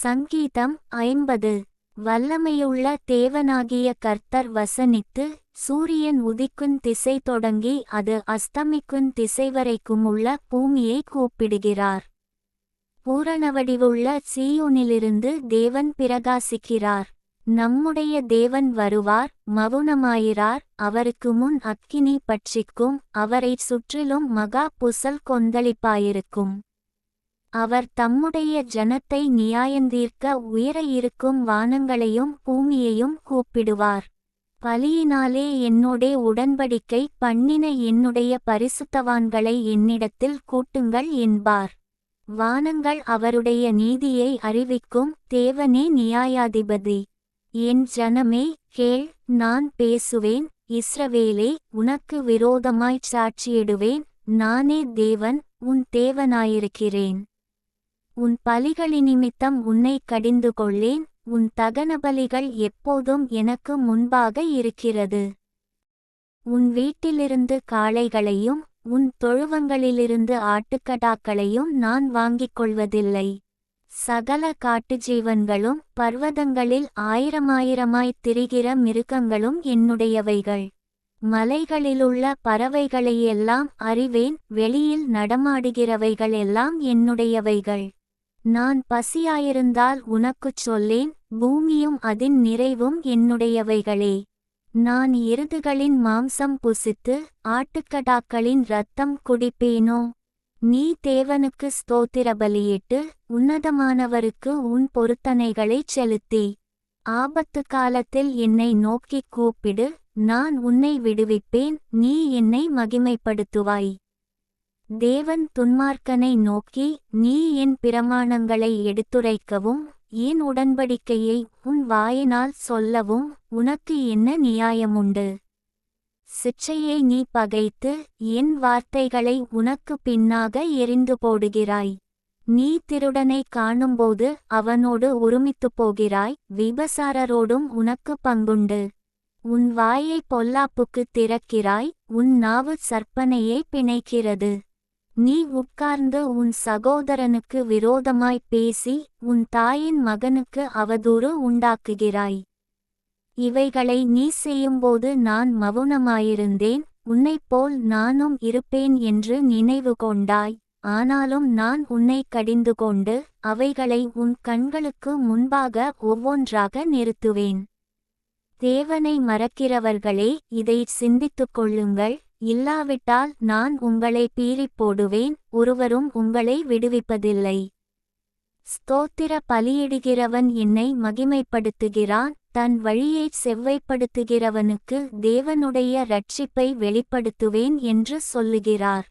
சங்கீதம் 50. வல்லமையுள்ள தேவனாகிய கர்த்தர் வசனித்து, சூரியன் உதிக்குந் திசை தொடங்கி அது அஸ்தமிக்குந் திசைவரைக்குமுள்ள பூமியை கூப்பிடுகிறார். பூரணவடிவுள்ள சீயோனிலிருந்து தேவன் பிரகாசிக்கிறார். நம்முடைய தேவன் வருவார், மவுனமாயிரார். அவருக்கு முன் அக்கினி பட்சிக்கும், அவரைச் சுற்றிலும் மகா புசல் கொந்தளிப்பாயிருக்கும். அவர் தம்முடைய ஜனத்தை நியாயந்தீர்க்க உயர இருக்கும் வானங்களையும் பூமியையும் கூப்பிடுவார். பலியினாலே என்னோடே உடன்படிக்கை பண்ணின என்னுடைய பரிசுத்தவான்களை என்னிடத்தில் கூட்டுங்கள் என்பார். வானங்கள் அவருடைய நீதியை அறிவிக்கும். தேவனே நியாயாதிபதி. என் ஜனமே, கேள், நான் பேசுவேன். இஸ்ரவேலே, உனக்கு விரோதமாய்ச் சாட்சியிடுவேன். நானே தேவன், உன் தேவனாயிருக்கிறேன். உன் பலிகளினிமித்தம் உன்னைக் கடிந்து கொள்ளேன். உன் தகனபலிகள் எப்போதும் எனக்கு முன்பாக இருக்கிறது. உன் வீட்டிலிருந்து காளைகளையும் உன் தொழுவங்களிலிருந்து ஆட்டுக்கடாக்களையும் நான் வாங்கிக் கொள்வதில்லை. சகல காட்டுஜீவன்களும் பர்வதங்களில் ஆயிரமாயிரமாய்த் திரிகிற மிருகங்களும் என்னுடையவைகள். மலைகளிலுள்ள பறவைகளையெல்லாம் அறிவேன். வெளியில் நடமாடுகிறவைகளெல்லாம் என்னுடையவைகள். நான் பசியாயிருந்தால் உனக்குச் சொல்லேன். பூமியும் அதின் நிறைவும் என்னுடையவைகளே. நான் எருதுகளின் மாம்சம் புசித்து ஆட்டுக்கடாக்களின் இரத்தம் குடிப்பேனோ? நீ தேவனுக்கு ஸ்தோத்திரபலியிட்டு உன்னதமானவருக்கு உன் பொருத்தனைகளைச் செலுத்தி, ஆபத்து காலத்தில் என்னை நோக்கிக் கூப்பிடு, நான் உன்னை விடுவிப்பேன். நீ என்னை மகிமைப்படுத்துவாய். தேவன் துன்மார்க்கனை நோக்கி, நீ என் பிரமாணங்களை எடுத்துரைக்கவும் என் உடன்படிக்கையை உன் வாயினால் சொல்லவும் உனக்கு என்ன நியாயமுண்டு? சிட்சையை நீ பகைத்து என் வார்த்தைகளை உனக்கு பின்னாக எறிந்து போடுகிறாய். நீ திருடனை காணும்போது அவனோடு உறுமித்துப் போகிறாய். விபசாரரோடும் உனக்கு பங்குண்டு. உன் வாயை பொல்லாப்புக்குத் திறக்கிறாய். உன் நாவு சற்பனையை பிணைக்கிறது. நீ உட்கார்ந்து உன் சகோதரனுக்கு விரோதமாய்ப் பேசி உன் தாயின் மகனுக்கு அவதூறு உண்டாக்குகிறாய். இவைகளை நீ செய்யும்போது நான் மவுனமாயிருந்தேன். உன்னைப்போல் நானும் இருப்பேன் என்று நினைவு கொண்டாய். ஆனாலும் நான் உன்னைக் கடிந்து கொண்டு அவைகளை உன் கண்களுக்கு முன்பாக ஒவ்வொன்றாக நிறுத்துவேன். தேவனை மறக்கிறவர்களே, இதைச் சிந்தித்துக் கொள்ளுங்கள். இல்லாவிட்டால் நான் உங்களை பீறிப் போடுவேன். ஒருவரும் உங்களை விடுவிப்பதில்லை. ஸ்தோத்திர பலியிடுகிறவன் என்னை மகிமைப்படுத்துகிறான். தன் வழியைச் செவ்வைப்படுத்துகிறவனுக்கு தேவனுடைய இரட்சிப்பை வெளிப்படுத்துவேன் என்று சொல்லுகிறார்.